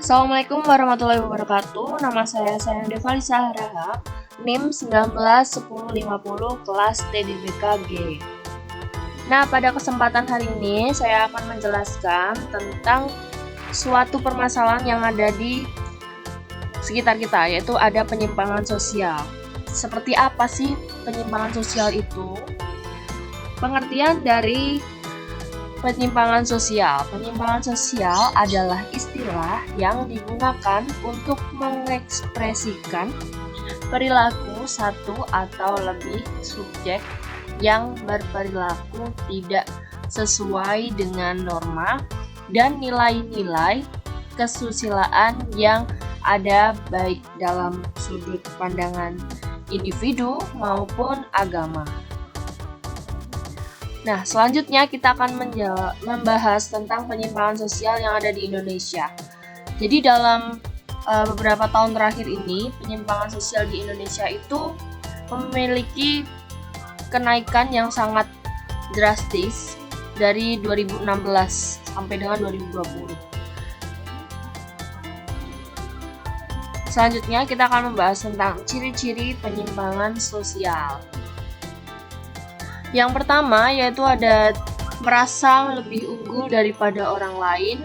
Assalamualaikum warahmatullahi wabarakatuh. Nama saya Sayang Devalisa Harahap, NIM 191050 kelas TDBKG. Nah, pada kesempatan hari ini saya akan menjelaskan tentang suatu permasalahan yang ada di sekitar kita, yaitu ada penyimpangan sosial. Seperti apa sih penyimpangan sosial itu? Pengertian dari penyimpangan sosial. Penyimpangan sosial adalah istilah yang digunakan untuk mengekspresikan perilaku satu atau lebih subjek yang berperilaku tidak sesuai dengan norma dan nilai-nilai kesusilaan yang ada baik dalam sudut pandangan individu maupun agama. Nah, selanjutnya kita akan membahas tentang penyimpangan sosial yang ada di Indonesia. Jadi dalam beberapa tahun terakhir ini, penyimpangan sosial di Indonesia itu memiliki kenaikan yang sangat drastis dari 2016 sampai dengan 2020. Selanjutnya kita akan membahas tentang ciri-ciri penyimpangan sosial. Yang pertama yaitu ada merasa lebih unggul daripada orang lain.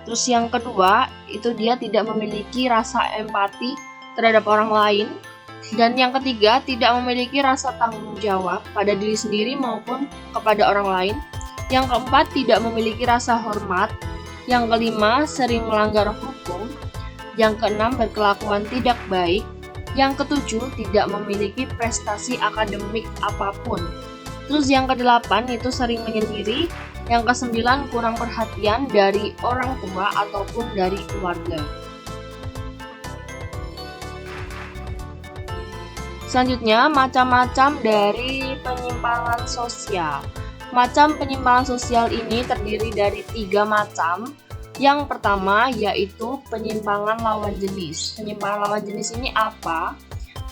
Terus yang kedua itu dia tidak memiliki rasa empati terhadap orang lain. Dan yang ketiga tidak memiliki rasa tanggung jawab pada diri sendiri maupun kepada orang lain. Yang keempat tidak memiliki rasa hormat. Yang kelima sering melanggar hukum. Yang keenam berkelakuan tidak baik. Yang ketujuh tidak memiliki prestasi akademik apapun. Terus yang kedelapan itu sering menyendiri. Yang kesembilan kurang perhatian dari orang tua ataupun dari keluarga. Selanjutnya, macam-macam dari penyimpangan sosial. Macam penyimpangan sosial ini terdiri dari 3 macam. Yang pertama yaitu penyimpangan lawan jenis. Penyimpangan lawan jenis ini apa?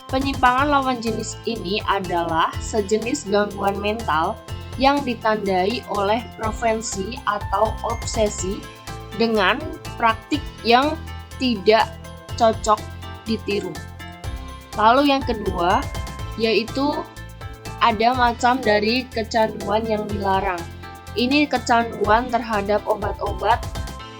Penyimpangan lawan jenis ini adalah sejenis gangguan mental yang ditandai oleh preferensi atau obsesi dengan praktik yang tidak cocok ditiru. Lalu yang kedua yaitu ada macam dari kecanduan yang dilarang. Ini kecanduan terhadap obat-obat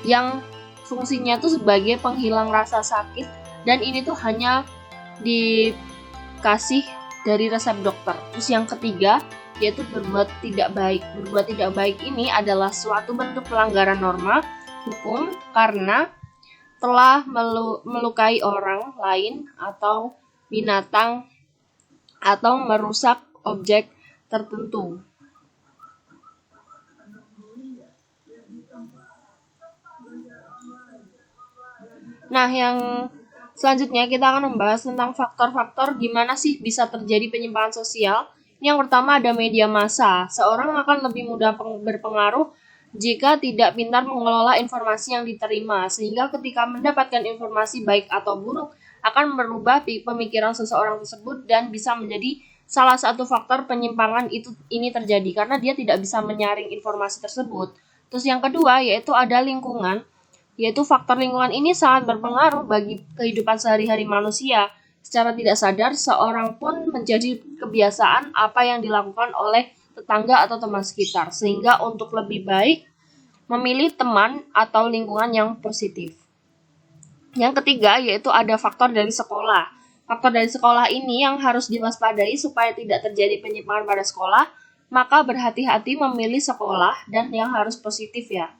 yang fungsinya itu sebagai penghilang rasa sakit dan ini tuh hanya dikasih dari resep dokter. Terus yang ketiga yaitu berbuat tidak baik. Berbuat tidak baik ini adalah suatu bentuk pelanggaran norma hukum karena telah melukai orang lain atau binatang atau merusak objek tertentu. Nah, yang selanjutnya kita akan membahas tentang faktor-faktor gimana sih bisa terjadi penyimpangan sosial. Yang pertama ada media massa. Seorang akan lebih mudah berpengaruh jika tidak pintar mengelola informasi yang diterima, sehingga ketika mendapatkan informasi baik atau buruk akan merubah pemikiran seseorang tersebut dan bisa menjadi salah satu faktor penyimpangan ini terjadi karena dia tidak bisa menyaring informasi tersebut. Terus yang kedua yaitu ada lingkungan. Yaitu faktor lingkungan ini sangat berpengaruh bagi kehidupan sehari-hari manusia. Secara tidak sadar, seorang pun menjadi kebiasaan apa yang dilakukan oleh tetangga atau teman sekitar, sehingga untuk lebih baik memilih teman atau lingkungan yang positif. Yang ketiga yaitu ada faktor dari sekolah. Faktor dari sekolah ini yang harus diwaspadai supaya tidak terjadi penyimpangan pada sekolah, maka berhati-hati memilih sekolah dan yang harus positif ya.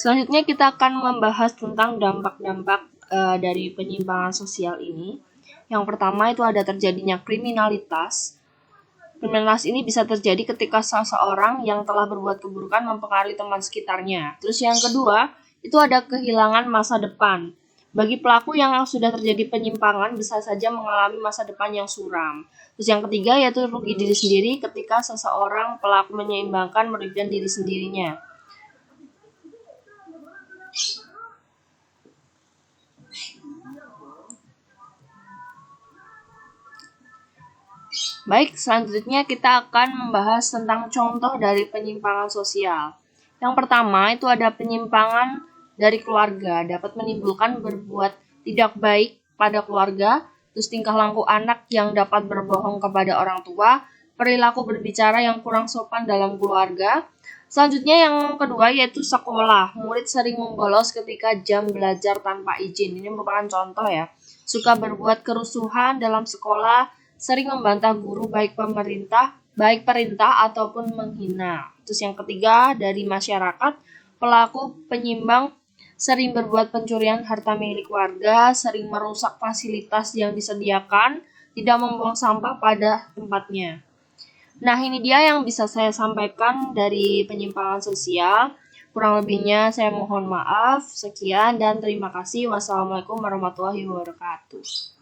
Selanjutnya kita akan membahas tentang dampak-dampak dari penyimpangan sosial ini. Yang pertama itu ada terjadinya kriminalitas. Kriminalitas ini bisa terjadi ketika seseorang yang telah berbuat keburukan mempengaruhi teman sekitarnya. Terus yang kedua itu ada kehilangan masa depan. Bagi pelaku yang sudah terjadi penyimpangan bisa saja mengalami masa depan yang suram. Terus yang ketiga yaitu rugi diri sendiri ketika seseorang pelaku menyeimbangkan merugikan diri sendirinya. Baik, selanjutnya kita akan membahas tentang contoh dari penyimpangan sosial. Yang pertama itu ada penyimpangan dari keluarga, dapat menimbulkan berbuat tidak baik pada keluarga, terus tingkah laku anak yang dapat berbohong kepada orang tua, perilaku berbicara yang kurang sopan dalam keluarga. Selanjutnya yang kedua yaitu sekolah. Murid sering membolos ketika jam belajar tanpa izin. Ini merupakan contoh ya. Suka berbuat kerusuhan dalam sekolah, sering membantah guru baik perintah ataupun menghina. Terus yang ketiga dari masyarakat, pelaku penyimbang sering berbuat pencurian harta milik warga, sering merusak fasilitas yang disediakan, tidak membuang sampah pada tempatnya. Nah, ini dia yang bisa saya sampaikan dari penyimpangan sosial. Kurang lebihnya saya mohon maaf. Sekian dan terima kasih. Wassalamualaikum warahmatullahi wabarakatuh.